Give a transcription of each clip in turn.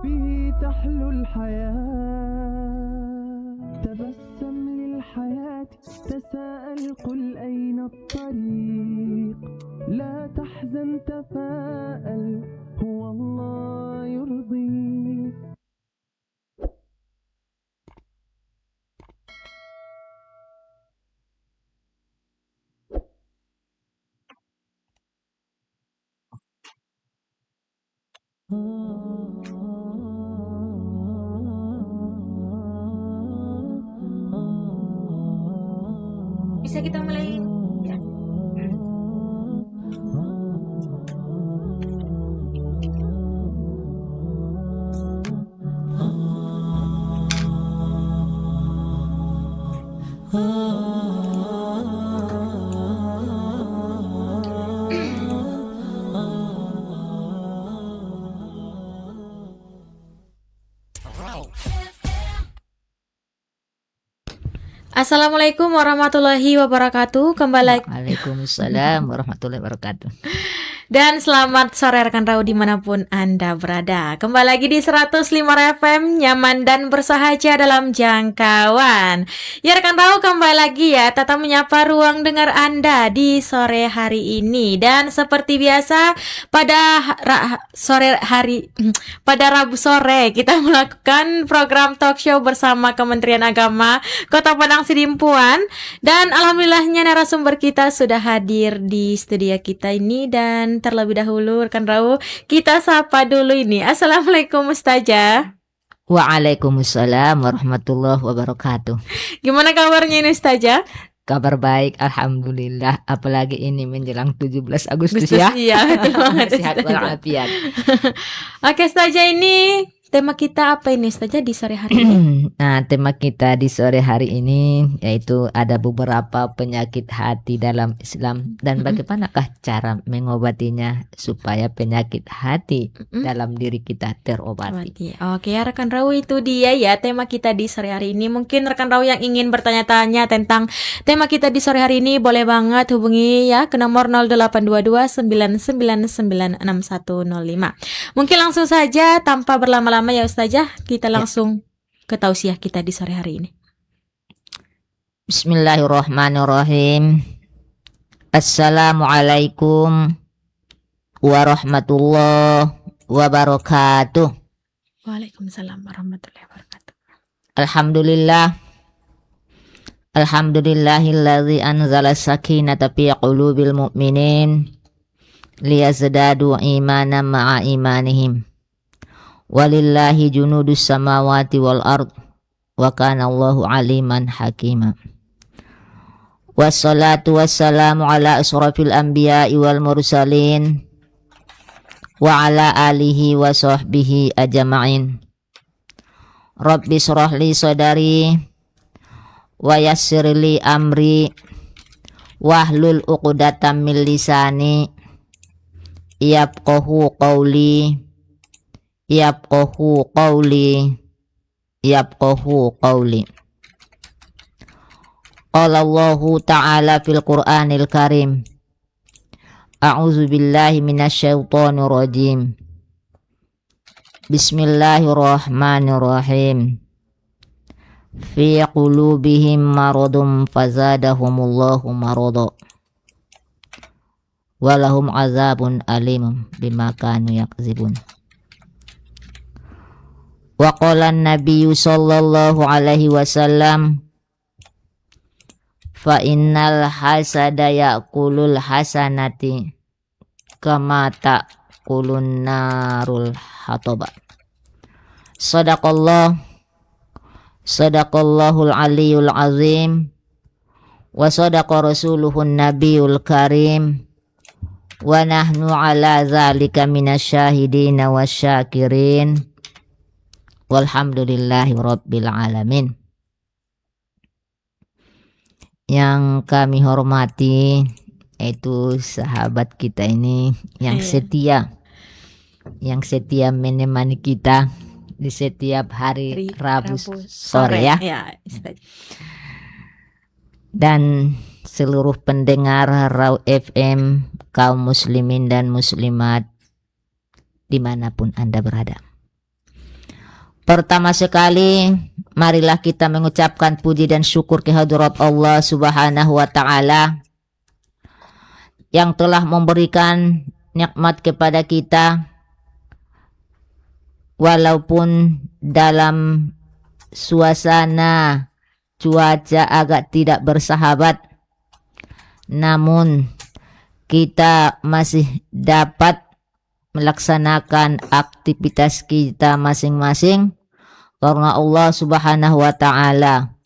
به تحلو الحياة تبسم للحياة تساءل قل أين الطريق لا تحزن تفاءل هو الله يرضيك. Bisa kita mulai ya. Assalamualaikum warahmatullahi wabarakatuh. Kembali lagi. Waalaikumsalam warahmatullahi wabarakatuh. Dan selamat sore rekan Rau dimanapun Anda berada. Kembali lagi di 105 FM, nyaman dan bersahaja dalam jangkauan. Ya rekan Rau, kembali lagi ya Tata menyapa ruang dengar Anda di sore hari ini. Dan seperti biasa pada Rabu sore kita melakukan program talk show bersama Kementerian Agama Kota Padang Sidimpuan. Dan alhamdulillahnya narasumber kita sudah hadir di studio kita ini. Dan terlebih dahulu rekan Rau, kita sapa dulu ini. Assalamualaikum Ustazah. Waalaikumsalam warahmatullahi wabarakatuh. Gimana kabarnya ini Ustazah? Kabar baik, alhamdulillah. Apalagi ini menjelang 17 Agustus ya. Iya, betul banget. Sehat walafiat. Oke Ustazah, ini tema kita apa ini Ustazah di sore hari ini? Nah, tema kita di sore hari ini yaitu ada beberapa penyakit hati dalam Islam dan bagaimanakah cara mengobatinya supaya penyakit hati dalam diri kita terobati. Oke ya rekan Rau, itu dia ya tema kita di sore hari ini. Mungkin rekan Rau yang ingin bertanya-tanya tentang tema kita di sore hari ini boleh banget hubungi ya ke nomor 0822 999 6105. Mungkin langsung saja tanpa berlama-lama ya Ustazah, kita langsung ke tausiah kita di sore hari ini. Bismillahirrahmanirrahim. Assalamualaikum warahmatullahi wabarakatuh. Waalaikumsalam warahmatullahi wabarakatuh. Alhamdulillahilladzi anzala sakinata fi qulubil mu'minin liyazdadu imanan ma'a imanihim. Walillahi junudus samawati wal ard wa kana Allahu aliman hakima. Wassalatu wassalamu ala asrafil anbiya'i wal mursalin wa ala alihi wa sahbihi ajma'in. Rabbi shrah li sadari wa yassir li amri wahlul 'uqdatam min lisani yafqahu qawli. Yafqahu qawli. Qala Allahu ta'ala fil Qur'anil Karim. A'udzu billahi minasyaitonir rajim. Bismillahirrahmanirrahim. Fi qulubihim maradun fazadahumullahu marada. Walahum azabun alim bima kanu yakzibun. Wa qala an-nabiyyu sallallahu alaihi wasallam fa innal hasada ya'kulul hasanati kama ta'kulun narul hataba. Sadaqallahul aliyul azim wa sadaqa rasuluhun nabiyul karim wa nahnu ala zalika minasyahidin wasyakirin. Walhamdulillahi rabbil alamin. Yang kami hormati itu sahabat kita ini yang setia menemani kita di setiap hari Rabu sore ya. Dan seluruh pendengar Rau FM, kaum muslimin dan muslimat dimanapun Anda berada. Pertama sekali, marilah kita mengucapkan puji dan syukur kehadirat Allah Subhanahu wa taala yang telah memberikan nikmat kepada kita walaupun dalam suasana cuaca agak tidak bersahabat, namun kita masih dapat melaksanakan aktivitas kita masing-masing karena Allah Subhanahu wa taala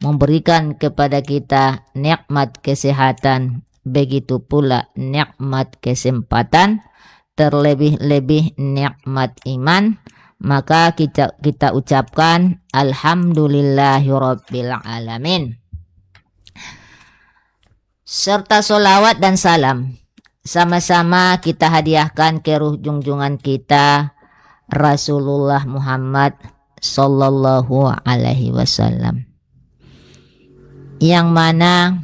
memberikan kepada kita nikmat kesehatan, begitu pula nikmat kesempatan, terlebih-lebih nikmat iman. Maka kita ucapkan alhamdulillahirabbil alamin. Serta solawat dan salam sama-sama kita hadiahkan ke ruh junjungan kita Rasulullah Muhammad sallallahu alaihi wasallam, yang mana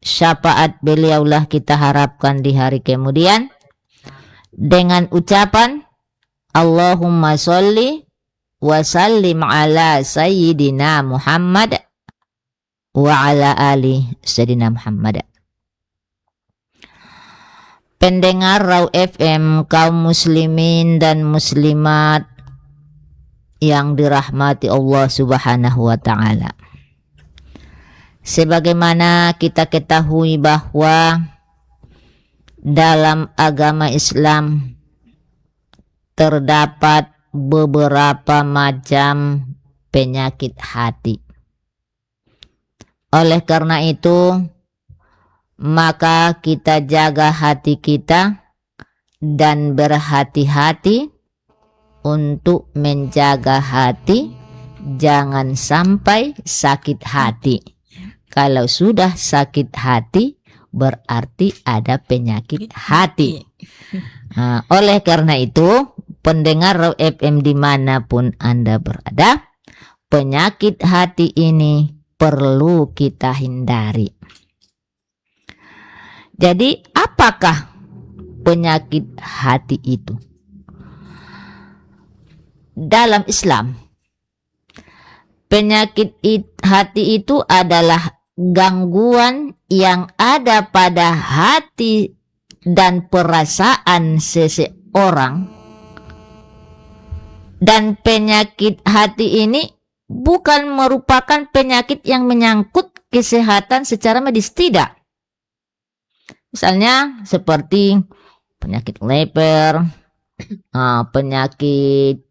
syafaat beliaulah kita harapkan di hari kemudian dengan ucapan Allahumma sholli wa sallim ala sayyidina Muhammad wa ala ali sayyidina Muhammad. Pendengar Raw FM, kaum muslimin dan muslimat yang dirahmati Allah Subhanahu wa taala. Sebagaimana kita ketahui bahwa dalam agama Islam terdapat beberapa macam penyakit hati. Oleh karena itu, maka kita jaga hati kita dan berhati-hati untuk menjaga hati, jangan sampai sakit hati. Kalau sudah sakit hati, berarti ada penyakit hati. Nah, oleh karena itu, pendengar Raw FM dimanapun Anda berada, penyakit hati ini perlu kita hindari. Jadi, apakah penyakit hati itu? Dalam Islam, penyakit hati itu adalah gangguan yang ada pada hati dan perasaan seseorang, dan penyakit hati ini bukan merupakan penyakit yang menyangkut kesehatan secara medis, tidak. Misalnya seperti penyakit leper, penyakit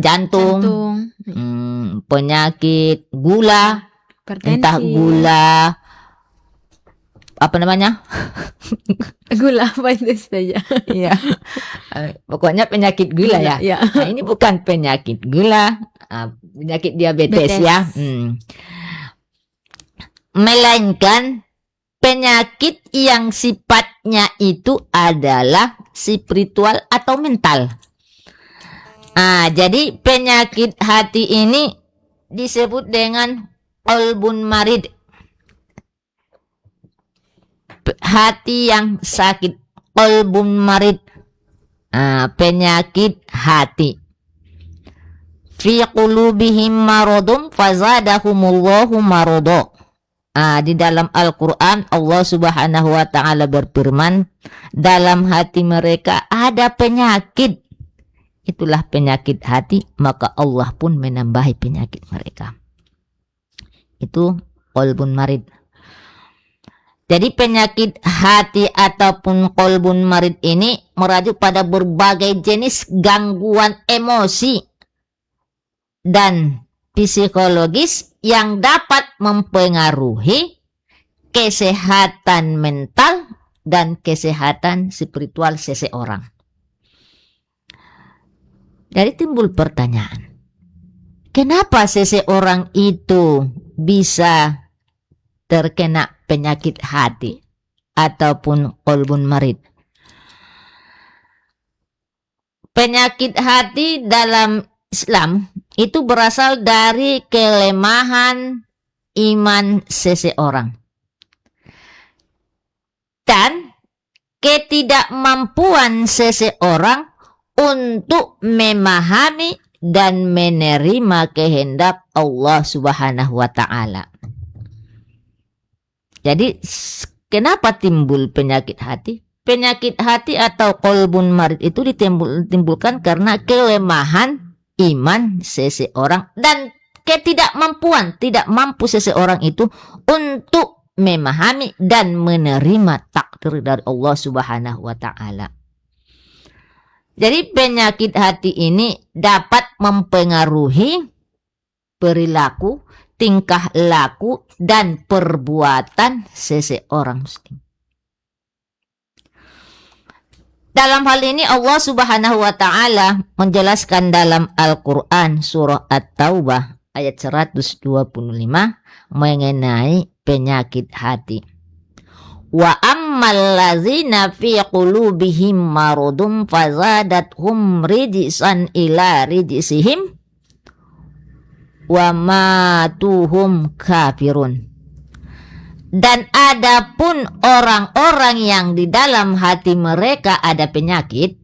jantung. Penyakit gula, entah gula Gula apa itu saja. Iya. Pokoknya penyakit gula ya. Ya. Nah, ini bukan penyakit gula, penyakit diabetes ya. Melainkan penyakit yang sifatnya itu adalah spiritual atau mental. Jadi penyakit hati ini disebut dengan qalbun marid. Hati yang sakit, qalbun marid. Penyakit hati. Fi qulubihim maradun fazadahumullahu marada. Di dalam Al-Quran Allah Subhanahu wa ta'ala berfirman, dalam hati mereka ada penyakit, itulah penyakit hati, maka Allah pun menambahi penyakit mereka. Itu qalbun marid. Jadi penyakit hati ataupun qalbun marid ini merujuk pada berbagai jenis gangguan emosi dan psikologis yang dapat mempengaruhi kesehatan mental dan kesehatan spiritual seseorang. Jadi timbul pertanyaan, kenapa seseorang itu bisa terkena penyakit hati ataupun qalbun marid? Penyakit hati dalam Islam itu berasal dari kelemahan iman seseorang dan ketidakmampuan seseorang untuk memahami dan menerima kehendak Allah Subhanahu wa taala. Jadi kenapa timbul penyakit hati? Penyakit hati atau qalbun marid itu ditimbulkan karena kelemahan iman seseorang dan ketidakmampuan, tidak mampu seseorang itu untuk memahami dan menerima takdir dari Allah Subhanahu wa taala. Jadi penyakit hati ini dapat mempengaruhi perilaku, tingkah laku dan perbuatan seseorang muslim. Dalam hal ini Allah Subhanahu wa taala menjelaskan dalam Al-Qur'an surah At-Taubah ayat 125 mengenai penyakit hati. Wa ammal ladzina fi qulubihim maradun fazadathum rijsan ila rijsihim wa matuhum kafirun. Dan adapun orang-orang yang di dalam hati mereka ada penyakit,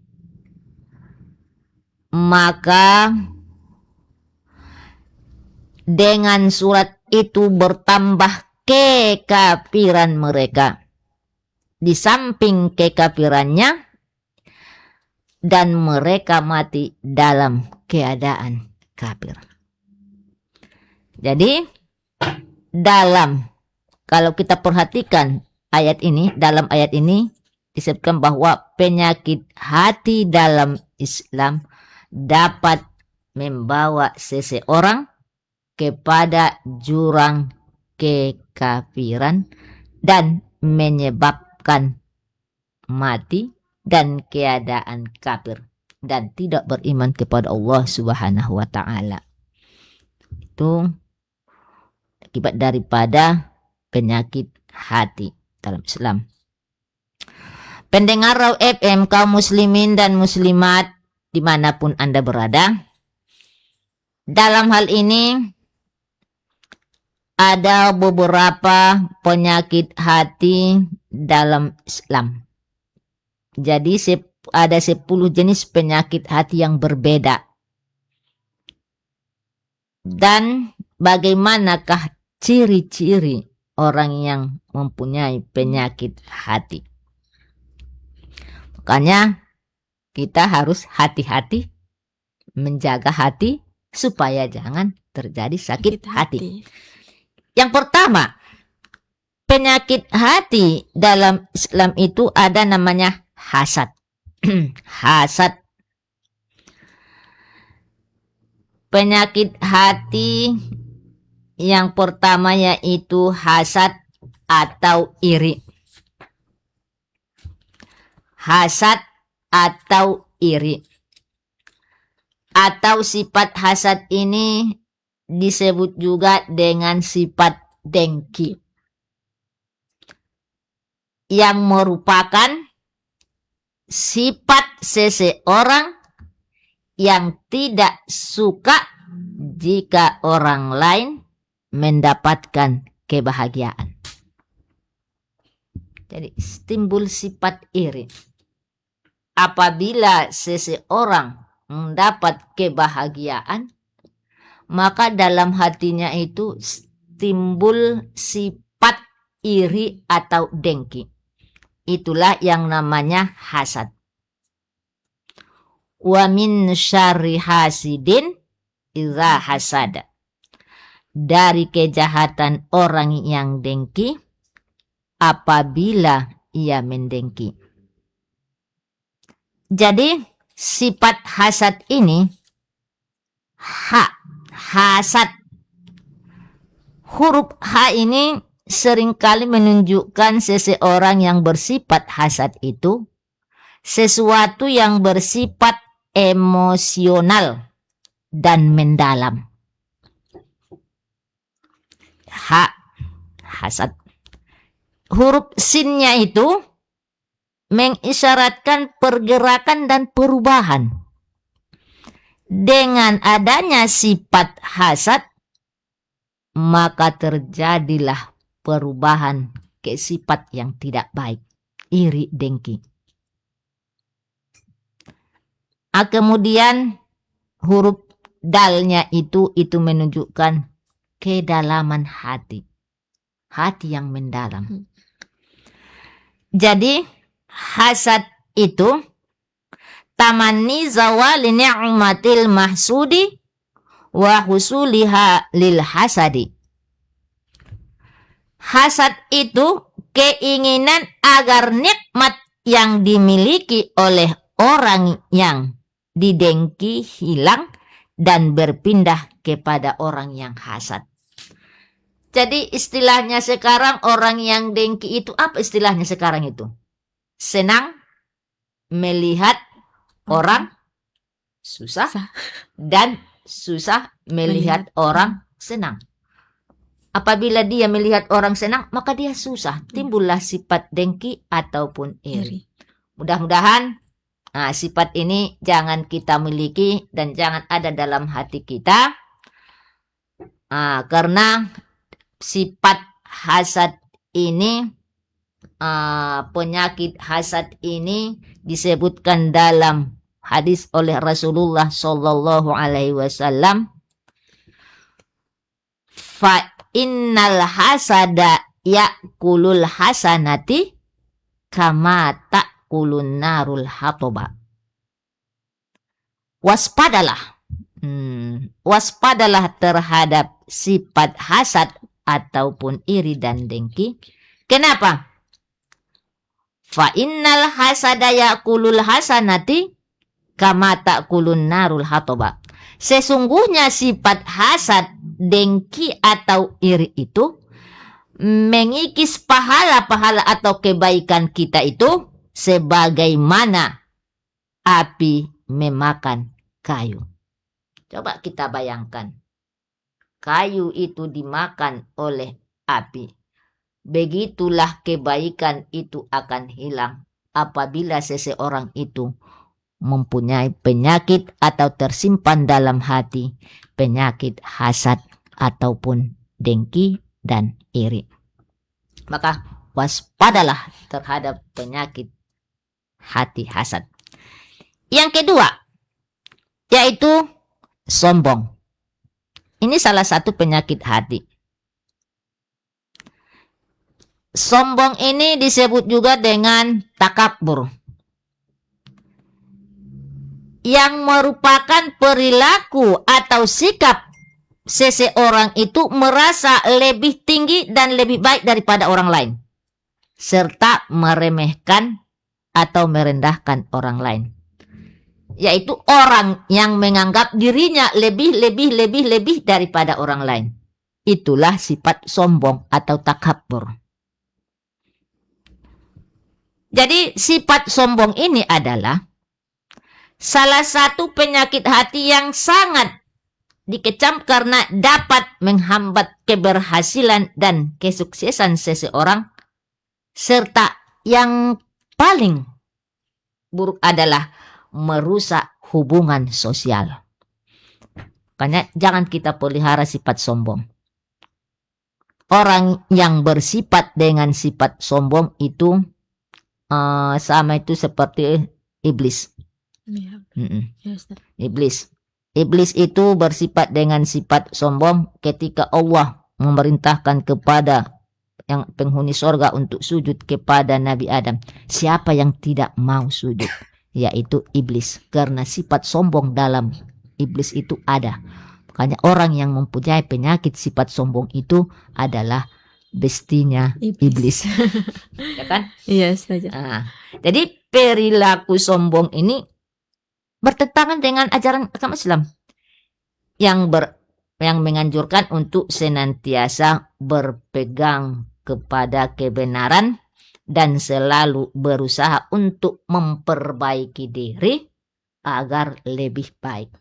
maka dengan surat itu bertambah kekafiran mereka. Di samping kekafirannya, dan mereka mati dalam keadaan kafir. Jadi kalau kita perhatikan ayat ini, dalam ayat ini disebutkan bahwa penyakit hati dalam Islam dapat membawa seseorang kepada jurang kekafiran dan menyebabkan mati dan keadaan kafir dan tidak beriman kepada Allah Subhanahu wa taala. Itu akibat daripada penyakit hati dalam Islam. Pendengar Raw FM, kaum muslimin dan muslimat dimanapun Anda berada, dalam hal ini ada beberapa penyakit hati dalam Islam. Jadi ada 10 jenis penyakit hati yang berbeda. Dan bagaimanakah ciri-ciri orang yang mempunyai penyakit hati? Makanya kita harus hati-hati menjaga hati supaya jangan terjadi sakit hati. Yang pertama, penyakit hati dalam Islam itu ada namanya hasad. Hasad. Penyakit hati yang pertama yaitu hasad atau iri. Hasad atau iri. Atau sifat hasad ini disebut juga dengan sifat dengki, yang merupakan sifat seseorang yang tidak suka jika orang lain mendapatkan kebahagiaan. Jadi timbul sifat iri. Apabila seseorang mendapat kebahagiaan, maka dalam hatinya itu timbul sifat iri atau dengki. Itulah yang namanya hasad. Wa min syarri hasidin idza hasada. Dari kejahatan orang yang dengki apabila ia mendengki. Jadi sifat hasad ini hasad. Huruf H ini seringkali menunjukkan seseorang yang bersifat hasad itu sesuatu yang bersifat emosional dan mendalam. Hasad. Huruf sinnya itu mengisyaratkan pergerakan dan perubahan. Dengan adanya sifat hasad, maka terjadilah perubahan ke sifat yang tidak baik, iri dengki. Kemudian huruf dalnya itu menunjukkan kedalaman hati. Hati yang mendalam. Jadi hasad itu tamanni zawali ni'matil mahsudi wa husuliha lil hasadi. Hasad itu keinginan agar nikmat yang dimiliki oleh orang yang didengki hilang dan berpindah kepada orang yang hasad. Jadi istilahnya sekarang orang yang dengki itu apa istilahnya sekarang itu? Senang melihat orang susah dan susah melihat orang senang. Apabila dia melihat orang senang, maka dia susah. Timbullah sifat dengki ataupun iri. Mudah-mudahan sifat ini jangan kita miliki dan jangan ada dalam hati kita. Karena sifat hasad ini, penyakit hasad ini disebutkan dalam hadis oleh Rasulullah Shallallahu Alaihi Wasallam. Fa innal hasada ya'kulul hasanati kama ta'kulun narul hatoba. Waspadalah terhadap sifat hasad ataupun iri dan dengki. Kenapa? Fa innal hasada ya'kulul hasanati kama ta'kulun narul hatoba. Sesungguhnya sifat hasad, dengki atau iri itu mengikis pahala-pahala atau kebaikan kita itu sebagaimana api memakan kayu. Coba kita bayangkan. Kayu itu dimakan oleh api. Begitulah kebaikan itu akan hilang apabila seseorang itu mempunyai penyakit atau tersimpan dalam hati penyakit hasad ataupun dengki dan iri. Maka waspadalah terhadap penyakit hati hasad. Yang kedua, yaitu sombong. Ini salah satu penyakit hati. Sombong ini disebut juga dengan takabur, yang merupakan perilaku atau sikap seseorang itu merasa lebih tinggi dan lebih baik daripada orang lain, serta meremehkan atau merendahkan orang lain. Yaitu orang yang menganggap dirinya lebih daripada orang lain. Itulah sifat sombong atau takabur. Jadi sifat sombong ini adalah salah satu penyakit hati yang sangat dikecam karena dapat menghambat keberhasilan dan kesuksesan seseorang, serta yang paling buruk adalah merusak hubungan sosial. Makanya jangan kita pelihara sifat sombong. Orang yang bersifat dengan sifat sombong itu sama itu seperti iblis. Ya. Iblis itu bersifat dengan sifat sombong ketika Allah memerintahkan kepada yang penghuni sorga untuk sujud kepada Nabi Adam. Siapa yang tidak mau sujud? Yaitu iblis. Karena sifat sombong dalam iblis itu ada. Makanya orang yang mempunyai penyakit sifat sombong itu adalah bestinya iblis. Ya kan? Iya, saja. Jadi perilaku sombong ini bertentangan dengan ajaran agama Islam yang menganjurkan untuk senantiasa berpegang kepada kebenaran dan selalu berusaha untuk memperbaiki diri agar lebih baik.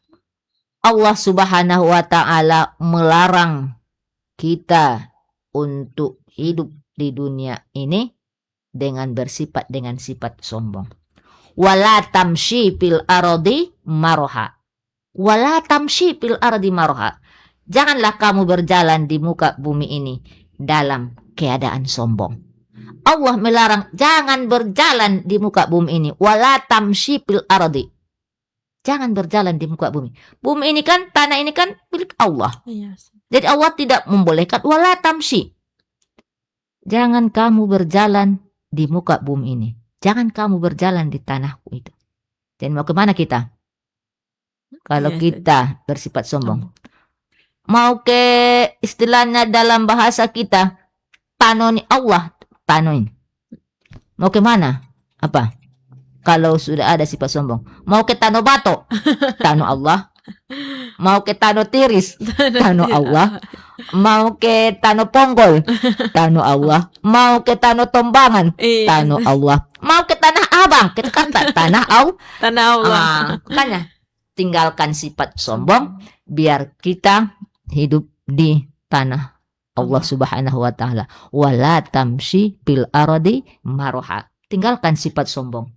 Allah Subhanahu wa Ta'ala melarang kita untuk hidup di dunia ini dengan sifat sombong. Wala tamshi fil ardi maroha. Wala tamshi fil ardi maroha. Janganlah kamu berjalan di muka bumi ini dalam keadaan sombong. Allah melarang jangan berjalan di muka bumi ini. Wala tamshi fil ardi. Jangan berjalan di muka bumi. Bumi ini kan, tanah ini kan milik Allah. Iya. Jadi Allah tidak membolehkan wala tamshi. Jangan kamu berjalan di muka bumi ini. Jangan kamu berjalan di tanahku itu. Dan mau kemana kita? Kalau Iya, kita bersifat sombong. Mau ke istilahnya dalam bahasa kita, tanoni Allah, tanoin. Mau ke mana? Apa? Kalau sudah ada sifat sombong. Mau ke Tano Bato, Tano Allah. Mau ke Tano Tiris, Tano Allah. Mau ke Tano Ponggol, Tano Allah. Mau ke Tano Tombangan, Iya. Tano Allah. Mau ke Tanah Abang, kita kata Tanah Tanah Allah. Makanya tinggalkan sifat sombong biar kita hidup di tanah Allah Subhanahu wa taala. Wala tamshi bil ardi maroha. Tinggalkan sifat sombong.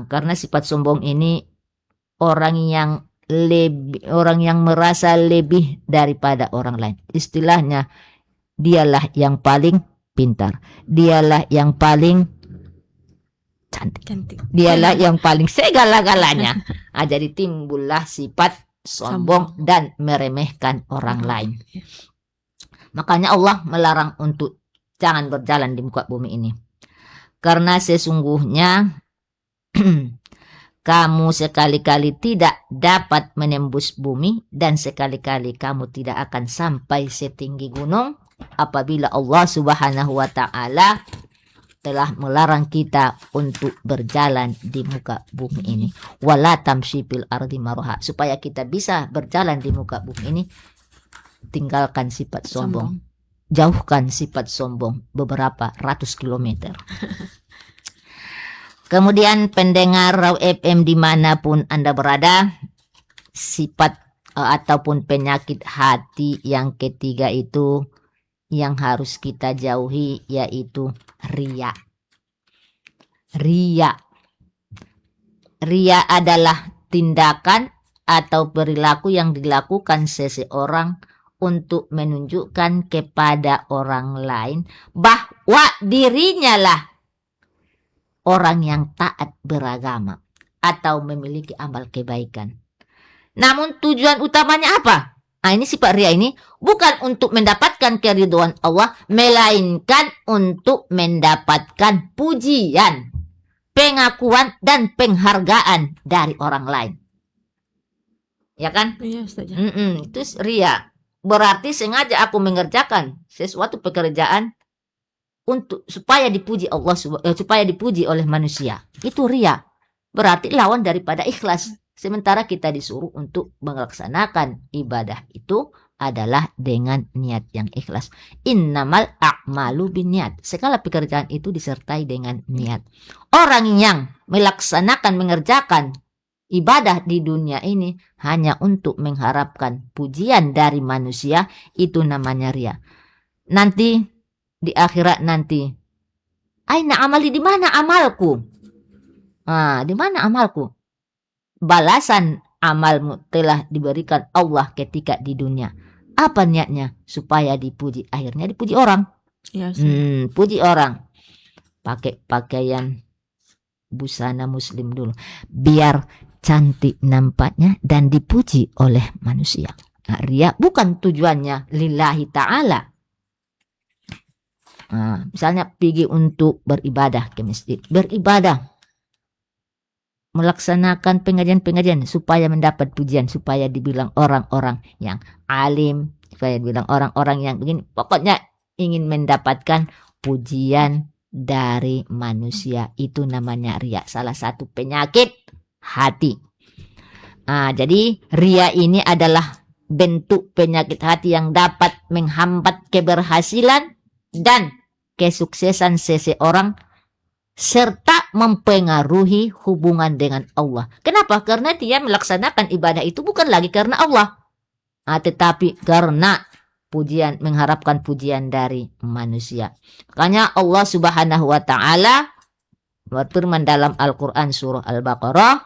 Karena sifat sombong ini orang yang merasa lebih daripada orang lain. Istilahnya dialah yang paling pintar, dialah yang paling cantik, dialah yang paling segala-galanya. Jadi timbullah sifat sombong dan meremehkan orang lain. Makanya Allah melarang untuk jangan berjalan di muka bumi ini. Karena sesungguhnya kamu sekali-kali tidak dapat menembus bumi dan sekali-kali kamu tidak akan sampai setinggi gunung apabila Allah Subhanahu wa taala telah melarang kita untuk berjalan di muka bumi ini. Wala tamshi fil ardi maroha. Supaya kita bisa berjalan di muka bumi ini, tinggalkan sifat sombong. Jauhkan sifat sombong beberapa ratus kilometer. Kemudian pendengar Raw FM dimanapun Anda berada, sifat ataupun penyakit hati yang ketiga itu yang harus kita jauhi yaitu riya. Riya adalah tindakan atau perilaku yang dilakukan seseorang untuk menunjukkan kepada orang lain bahwa dirinya lah orang yang taat beragama atau memiliki amal kebaikan. Namun tujuan utamanya apa? Ini sifat riya ini bukan untuk mendapatkan keridhaan Allah, melainkan untuk mendapatkan pujian, pengakuan, dan penghargaan dari orang lain. Ya kan? Iya, Ustaz. Itu riya. Berarti sengaja aku mengerjakan sesuatu pekerjaan untuk supaya dipuji Allah, supaya dipuji oleh manusia. Itu riya. Berarti lawan daripada ikhlas. Sementara kita disuruh untuk melaksanakan ibadah itu adalah dengan niat yang ikhlas. Innamal a'malu binniat. Segala pekerjaan itu disertai dengan niat. Orang yang melaksanakan, mengerjakan ibadah di dunia ini hanya untuk mengharapkan pujian dari manusia, itu namanya riya. Nanti di akhirat nanti, aina amali, di mana amalku? Di mana amalku? Balasan amalmu telah diberikan Allah ketika di dunia. Apa niatnya? Supaya dipuji. Akhirnya dipuji orang. Iya, Puji orang. Pakai pakaian busana muslim dulu. Biar cantik nampaknya dan dipuji oleh manusia. Riya bukan tujuannya lillahi ta'ala. Misalnya pergi untuk beribadah ke masjid. Beribadah. Melaksanakan pengajian-pengajian supaya mendapat pujian, supaya dibilang orang-orang yang alim, supaya dibilang orang-orang yang begini. Pokoknya ingin mendapatkan pujian dari manusia. Itu namanya riya. Salah satu penyakit hati. Jadi riya ini adalah bentuk penyakit hati yang dapat menghambat keberhasilan dan kesuksesan seseorang serta mempengaruhi hubungan dengan Allah. Kenapa? Karena dia melaksanakan ibadah itu bukan lagi karena Allah, tetapi karena pujian, mengharapkan pujian dari manusia. Makanya Allah Subhanahu wa taala berfirman dalam Al-Qur'an surah Al-Baqarah,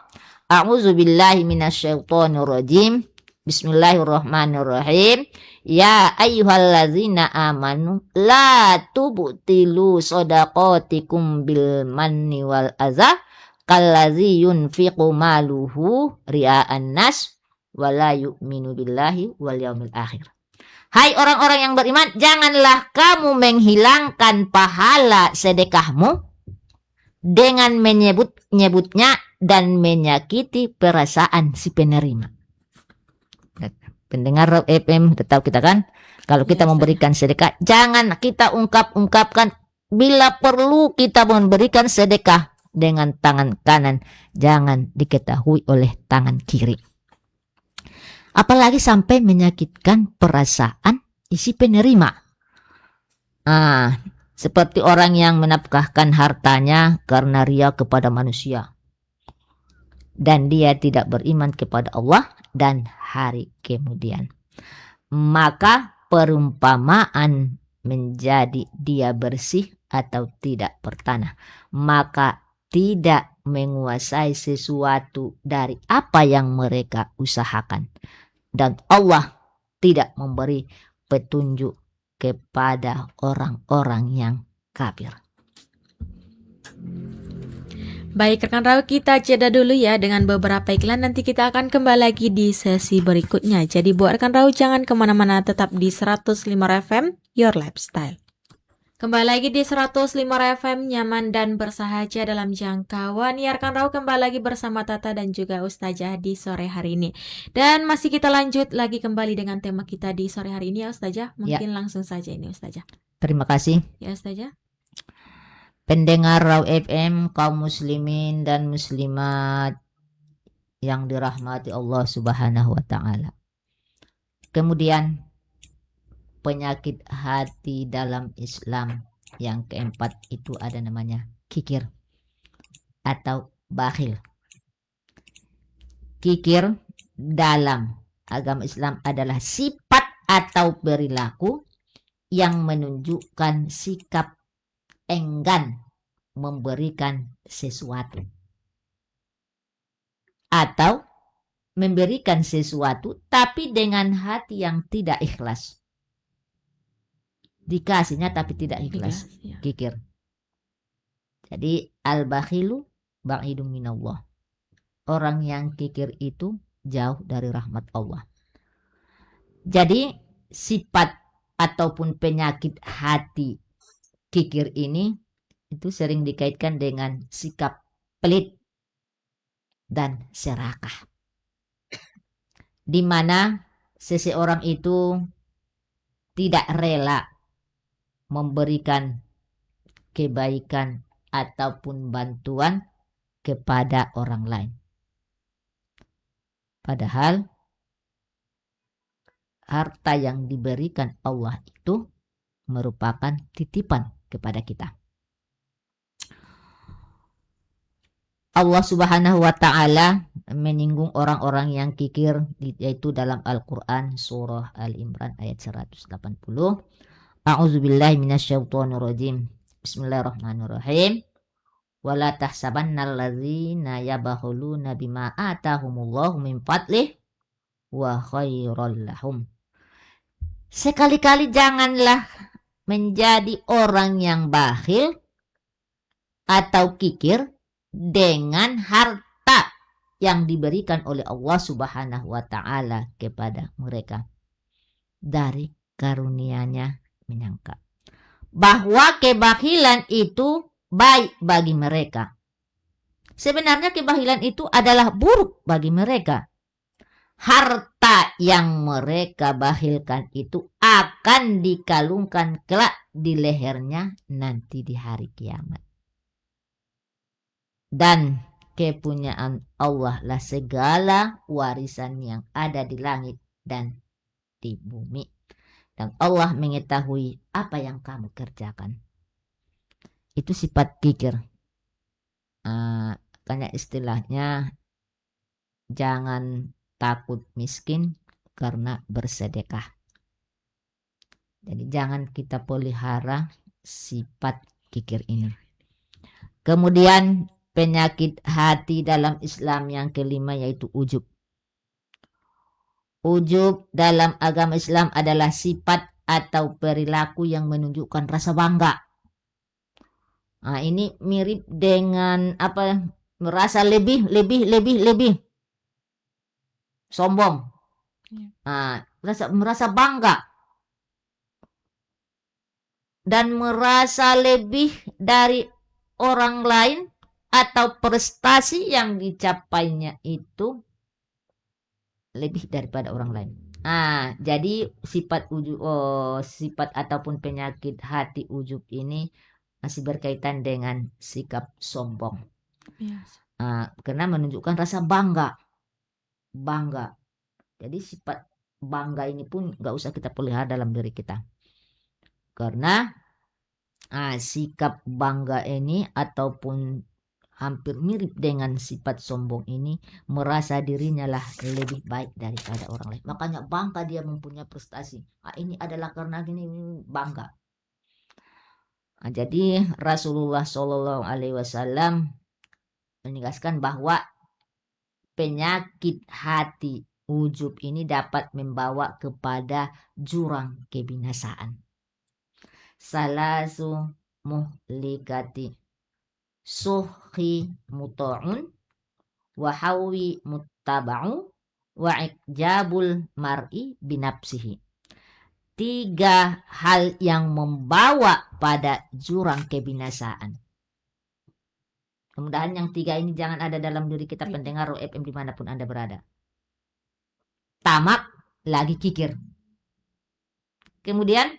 A'udzubillahi minasyaitonir rajim. Bismillahirrahmanirrahim. Ya ayyuhallazina amanu la tubtilu shadaqatikum bil manni wal adza kallazi yunfiqu maluhu ria'an nas wala yu'minu billahi wal yaumil akhir. Hai orang-orang yang beriman, janganlah kamu menghilangkan pahala sedekahmu dengan menyebut-nyebutnya dan menyakiti perasaan si penerima. Pendengar Rob FM, tahu kita kan, kalau kita memberikan sedekah, jangan kita ungkapkan. Bila perlu kita memberikan sedekah dengan tangan kanan, jangan diketahui oleh tangan kiri. Apalagi sampai menyakitkan perasaan isi penerima. Seperti orang yang menafkahkan hartanya karena ria kepada manusia. Dan dia tidak beriman kepada Allah dan hari kemudian. Maka perumpamaan menjadi dia bersih atau tidak bertanah. Maka tidak menguasai sesuatu dari apa yang mereka usahakan. Dan Allah tidak memberi petunjuk kepada orang-orang yang kafir. Baik rekan Rawi, kita jeda dulu ya dengan beberapa iklan. Nanti kita akan kembali lagi di sesi berikutnya. Jadi buat rekan Rawi jangan kemana-mana, tetap di 105 FM Your Lifestyle. Kembali lagi di 105 FM, nyaman dan bersahaja dalam jangkauan. Ya rekan Rawi, kembali lagi bersama Tata dan juga Ustazah di sore hari ini. Dan masih kita lanjut lagi kembali dengan tema kita di sore hari ini ya Ustazah. Mungkin langsung saja ini Ustazah. Terima kasih. Ya Ustazah. Pendengar Raw FM, kaum muslimin dan muslimat yang dirahmati Allah Subhanahu wa taala. Kemudian penyakit hati dalam Islam yang keempat itu ada namanya kikir atau bakhil. Kikir dalam agama Islam adalah sifat atau perilaku yang menunjukkan sikap enggan memberikan sesuatu atau memberikan sesuatu tapi dengan hati yang tidak ikhlas. Dikasihnya tapi tidak ikhlas. Kikir. Jadi al-bakhilu ba'idun minallah. Orang yang kikir itu jauh dari rahmat Allah. Jadi sifat ataupun penyakit hati kikir ini itu sering dikaitkan dengan sikap pelit dan serakah. Di mana seseorang itu tidak rela memberikan kebaikan ataupun bantuan kepada orang lain. Padahal harta yang diberikan Allah itu merupakan titipan kepada kita. Allah Subhanahu wa taala menyinggung orang-orang yang kikir yaitu dalam Al-Qur'an surah Al-Imran ayat 180. A'udzubillahi minasyaitonirrajim. Bismillahirrahmanirrahim. Wala tahsabannal ladzina yabakhuluna bima atahumullahu min fadlih wa khairal lahum. Sekali-kali janganlah menjadi orang yang bakhil atau kikir dengan harta yang diberikan oleh Allah Subhanahu wa taala kepada mereka. Dari karunia-Nya menyangka bahwa kebakhilan itu baik bagi mereka. Sebenarnya kebakhilan itu adalah buruk bagi mereka. Harta yang mereka bakhilkan itu akan dikalungkan kelak di lehernya nanti di hari kiamat. Dan kepunyaan Allah lah segala warisan yang ada di langit dan di bumi. Dan Allah mengetahui apa yang kamu kerjakan. Itu sifat kikir. Karena istilahnya jangan takut miskin karena bersedekah. Jadi jangan kita pelihara sifat kikir ini. Kemudian penyakit hati dalam Islam yang kelima yaitu ujub. Ujub dalam agama Islam adalah sifat atau perilaku yang menunjukkan rasa bangga. Ini mirip dengan merasa lebih sombong. Merasa bangga dan merasa lebih dari orang lain atau prestasi yang dicapainya itu lebih daripada orang lain. Jadi sifat ataupun penyakit hati ujub ini masih berkaitan dengan sikap sombong. Yes. Karena menunjukkan rasa bangga. Jadi sifat bangga ini pun nggak usah kita pelihara dalam diri kita. Karena sikap bangga ini ataupun hampir mirip dengan sifat sombong ini, merasa dirinya lah lebih baik daripada orang lain. Makanya bangga dia mempunyai prestasi. Ini adalah karena gini, bangga. Jadi Rasulullah Shallallahu Alaihi Wasallam menegaskan bahwa penyakit hati ujub ini dapat membawa kepada jurang kebinasaan. Salasu muhlikati suhi muta'un wa hawi muttaba'u wa ikjabul mar'i binapsihi. 3 hal yang membawa pada jurang kebinasaan. Mudah-mudahan yang 3 ini jangan ada dalam diri kita pendengar Roh FM dimanapun Anda berada. Tamak, lagi kikir. Kemudian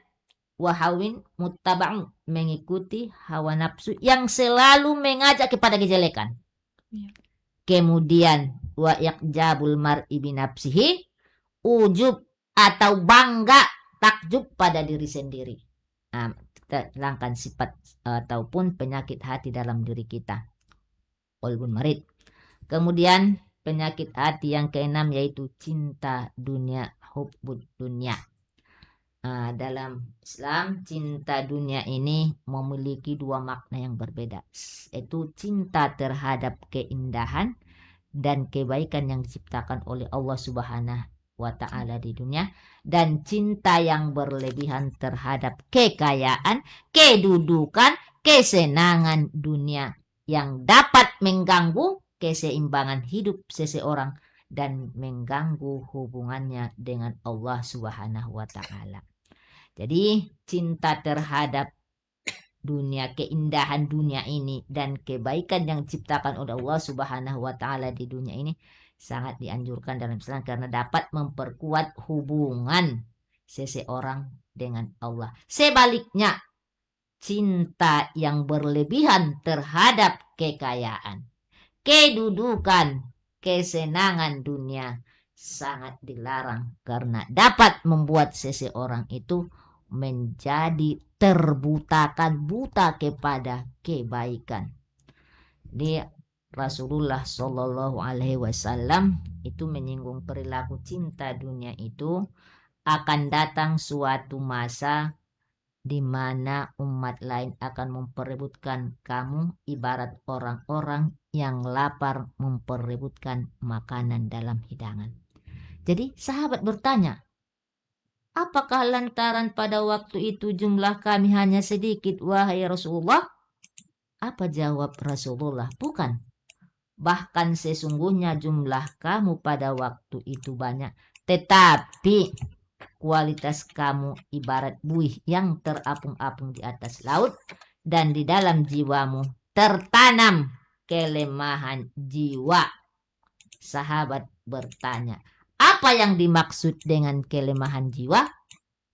wahawin muttaba'u, mengikuti hawa nafsu yang selalu mengajak kepada kejelekan. Kemudian wa yaqjabul mar'i binafsihi, ujub atau bangga, takjub pada diri sendiri. Kita hilangkan sifat ataupun penyakit hati dalam diri kita. Qalbun marid. Kemudian penyakit hati yang keenam yaitu cinta dunia, hubbud dunia. Dalam Islam, cinta dunia ini memiliki 2 makna yang berbeda, yaitu cinta terhadap keindahan dan kebaikan yang diciptakan oleh Allah Subhanahu wa Ta'ala di dunia, dan cinta yang berlebihan terhadap kekayaan, kedudukan, kesenangan dunia yang dapat mengganggu keseimbangan hidup seseorang dan mengganggu hubungannya dengan Allah Subhanahu wa Ta'ala. Jadi cinta terhadap dunia, keindahan dunia ini dan kebaikan yang diciptakan oleh Allah Subhanahu wa Ta'ala di dunia ini sangat dianjurkan dalam Islam karena dapat memperkuat hubungan seseorang dengan Allah. Sebaliknya, cinta yang berlebihan terhadap kekayaan, kedudukan, kesenangan dunia sangat dilarang karena dapat membuat seseorang itu menjadi buta kepada kebaikan. Di Rasulullah Shallallahu Alaihi Wasallam itu menyinggung perilaku cinta dunia itu akan datang suatu masa di mana umat lain akan memperebutkan kamu ibarat orang-orang yang lapar memperebutkan makanan dalam hidangan. Jadi sahabat bertanya, apakah lantaran pada waktu itu jumlah kami hanya sedikit, wahai Rasulullah? Apa jawab Rasulullah? Bukan. Bahkan sesungguhnya jumlah kamu pada waktu itu banyak. Tetapi kualitas kamu ibarat buih yang terapung-apung di atas laut. Dan di dalam jiwamu tertanam kelemahan jiwa. Sahabat bertanya, apa yang dimaksud dengan kelemahan jiwa?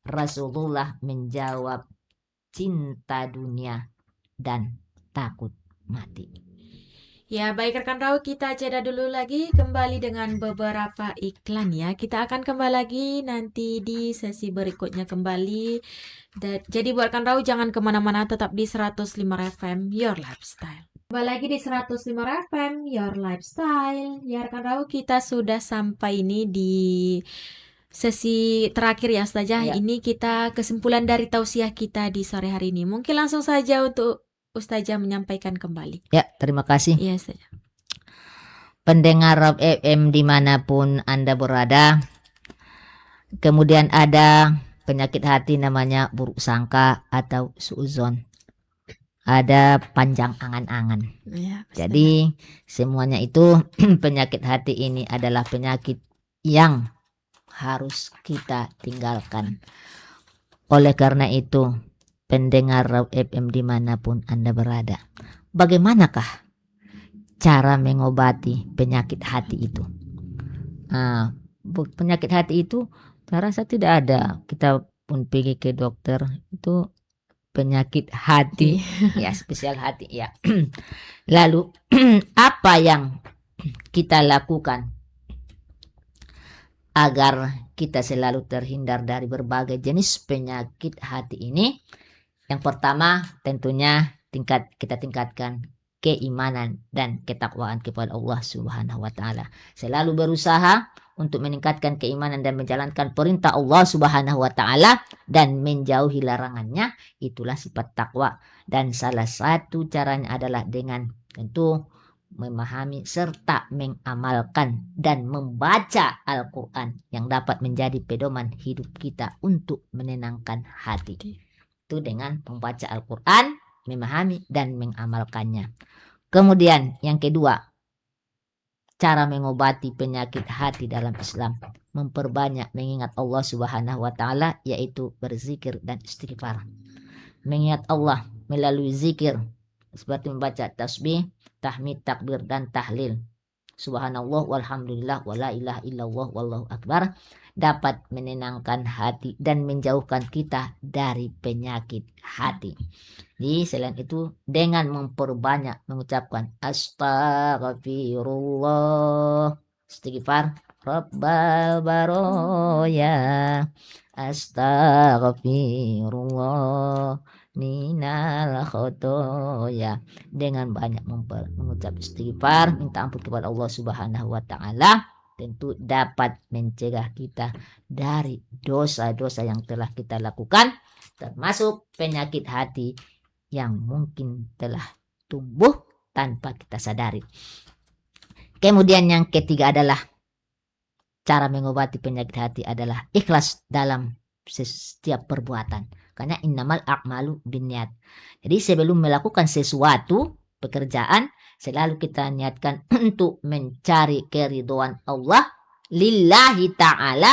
Rasulullah menjawab, cinta dunia dan takut mati. Ya, baik rekan Raw, kita jeda dulu lagi kembali dengan beberapa iklan ya. Kita akan kembali lagi nanti di sesi berikutnya kembali. Jadi buat rekan Raw jangan kemana-mana, tetap di 105 FM Your Lifestyle. Kembali lagi di 105 FM Your Lifestyle. Ya rekan Raw, kita sudah sampai ini di sesi terakhir ya Ustazah. Ya. Ini kita kesimpulan dari tausiah kita di sore hari ini. Mungkin langsung saja untuk Ustazah menyampaikan kembali. Ya, terima kasih. Iya, Ustazah. Pendengar Rob FM dimanapun Anda berada. Kemudian ada penyakit hati namanya buruk sangka atau suuzon. ada panjang angan-angan. Ya, pastinya. Jadi semuanya itu penyakit hati ini adalah penyakit yang harus kita tinggalkan. Oleh karena itu, pendengar Raw FM dimanapun Anda berada, bagaimanakah cara mengobati penyakit hati itu? Penyakit hati itu saya rasa tidak ada. Kita pun pergi ke dokter itu penyakit hati, ya spesial hati ya. Lalu apa yang kita lakukan agar kita selalu terhindar dari berbagai jenis penyakit hati ini? Yang pertama tentunya kita tingkatkan keimanan dan ketakwaan kepada Allah Subhanahu wa taala. Selalu berusaha untuk meningkatkan keimanan dan menjalankan perintah Allah Subhanahu wa taala dan menjauhi larangannya, itulah sifat takwa. Dan salah satu caranya adalah dengan tentu memahami serta mengamalkan dan membaca Al-Qur'an yang dapat menjadi pedoman hidup kita untuk menenangkan hati. Itu dengan membaca Al-Quran, memahami dan mengamalkannya. Kemudian yang kedua, cara mengobati penyakit hati dalam Islam, memperbanyak mengingat Allah Subhanahu wa taala, yaitu berzikir dan istighfar. Mengingat Allah melalui zikir seperti membaca tasbih, tahmid, takbir dan tahlil. Subhanallah walhamdulillah wala ilaha illallah wallahu akbar dapat menenangkan hati dan menjauhkan kita dari penyakit hati. Jadi selain itu dengan memperbanyak mengucapkan astaghfirullah, istighfar, rabbal baroya, astaghfirullah minal khotoya, dengan banyak mengucap istighfar, minta ampun kepada Allah Subhanahu wa taala, tentu dapat mencegah kita dari dosa-dosa yang telah kita lakukan, termasuk penyakit hati yang mungkin telah tumbuh tanpa kita sadari. Kemudian yang ketiga adalah cara mengobati penyakit hati adalah ikhlas dalam setiap perbuatan. Karena innamal a'malu binniyat. Jadi sebelum melakukan sesuatu pekerjaan, selalu kita niatkan untuk mencari keridhaan Allah lillahi ta'ala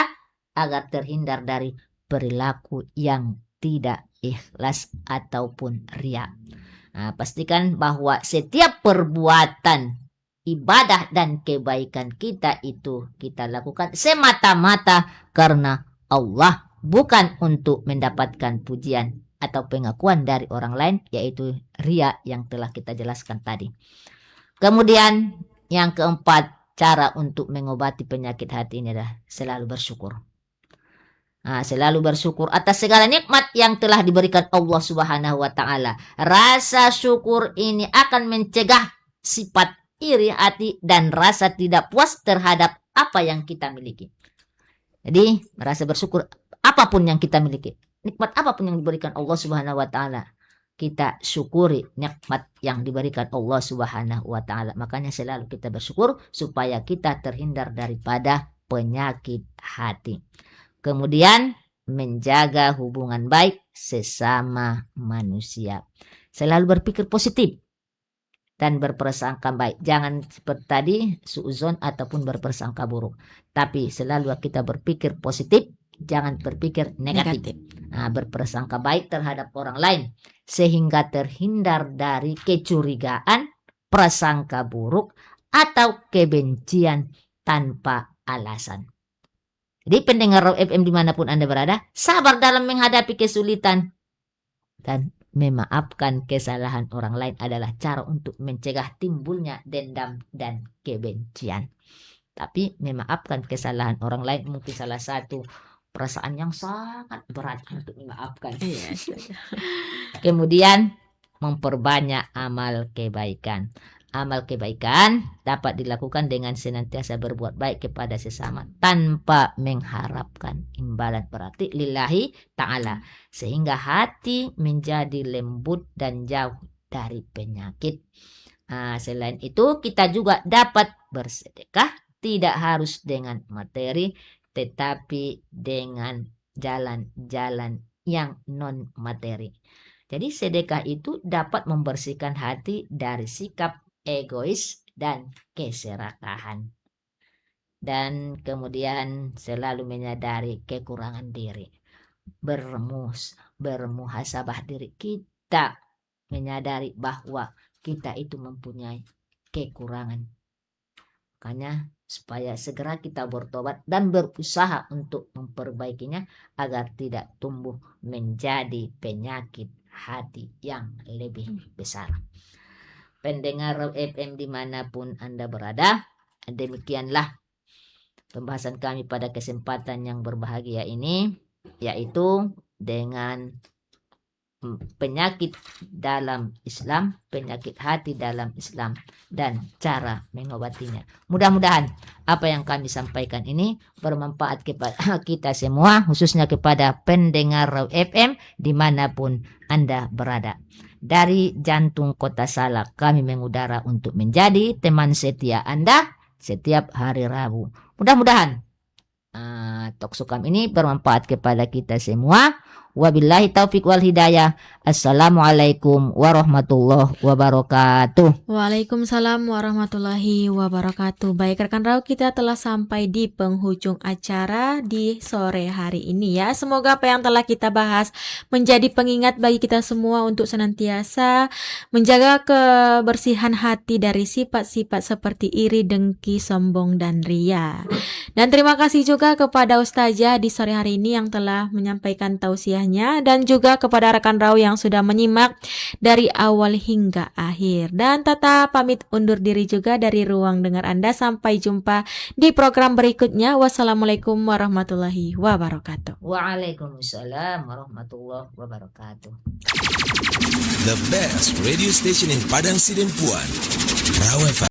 agar terhindar dari perilaku yang tidak ikhlas ataupun riya. Pastikan bahwa setiap perbuatan ibadah dan kebaikan kita itu kita lakukan semata-mata karena Allah, bukan untuk mendapatkan pujian atau pengakuan dari orang lain, yaitu riya yang telah kita jelaskan tadi. Kemudian yang keempat, cara untuk mengobati penyakit hati ini adalah selalu bersyukur. Selalu bersyukur atas segala nikmat yang telah diberikan Allah Subhanahu wa taala. Rasa syukur ini akan mencegah sifat iri hati dan rasa tidak puas terhadap apa yang kita miliki. Jadi merasa bersyukur apapun yang kita miliki, nikmat apapun yang diberikan Allah Subhanahu wa taala, kita syukuri nikmat yang diberikan Allah Subhanahu wa taala. Makanya selalu kita bersyukur supaya kita terhindar daripada penyakit hati. Kemudian menjaga hubungan baik sesama manusia. Selalu berpikir positif dan berprasangka baik. Jangan seperti tadi suuzon ataupun berprasangka buruk. Tapi selalu kita berpikir positif, jangan berpikir negatif. Berprasangka baik terhadap orang lain sehingga terhindar dari kecurigaan, prasangka buruk atau kebencian tanpa alasan. Jadi pendengar Raw FM dimanapun Anda berada, sabar dalam menghadapi kesulitan dan memaafkan kesalahan orang lain adalah cara untuk mencegah timbulnya dendam dan kebencian. Tapi memaafkan kesalahan orang lain mungkin salah satu perasaan yang sangat berat untuk memaafkan. Kemudian memperbanyak amal kebaikan. Amal kebaikan dapat dilakukan dengan senantiasa berbuat baik kepada sesama tanpa mengharapkan imbalan, berarti lillahi ta'ala, sehingga hati menjadi lembut dan jauh dari penyakit. Selain itu kita juga dapat bersedekah, tidak harus dengan materi tetapi dengan jalan-jalan yang non materi. Jadi sedekah itu dapat membersihkan hati dari sikap egois dan keserakahan. Dan kemudian selalu menyadari kekurangan diri. Bermuhasabah diri kita, menyadari bahwa kita itu mempunyai kekurangan. Makanya supaya segera kita bertobat dan berusaha untuk memperbaikinya agar tidak tumbuh menjadi penyakit hati yang lebih besar. Pendengar Raw FM dimanapun Anda berada, demikianlah pembahasan kami pada kesempatan yang berbahagia ini, yaitu dengan penyakit dalam Islam, penyakit hati dalam Islam, dan cara mengobatinya. Mudah-mudahan apa yang kami sampaikan ini bermanfaat kepada kita semua, khususnya kepada pendengar Raw FM dimanapun Anda berada. Dari jantung kota Salak, kami mengudara untuk menjadi teman setia Anda setiap hari Rabu. Mudah-mudahan talkshow kami ini bermanfaat kepada kita semua. Wabillahi taufik wal hidayah. Assalamualaikum warahmatullahi wabarakatuh. Waalaikumsalam warahmatullahi wabarakatuh. Baik rekan Raw, kita telah sampai di penghujung acara di sore hari ini ya. Semoga apa yang telah kita bahas menjadi pengingat bagi kita semua untuk senantiasa menjaga kebersihan hati dari sifat-sifat seperti iri, dengki, sombong, dan ria. Dan terima kasih juga kepada Ustazah di sore hari ini yang telah menyampaikan tausiahnya, dan juga kepada rekan Raw yang sudah menyimak dari awal hingga akhir. Dan Tata pamit undur diri juga dari ruang dengar Anda. Sampai jumpa di program berikutnya. Wassalamualaikum warahmatullahi wabarakatuh. Waalaikumsalam warahmatullahi wabarakatuh. The best radio station in Padang Sidempuan, Raw FM.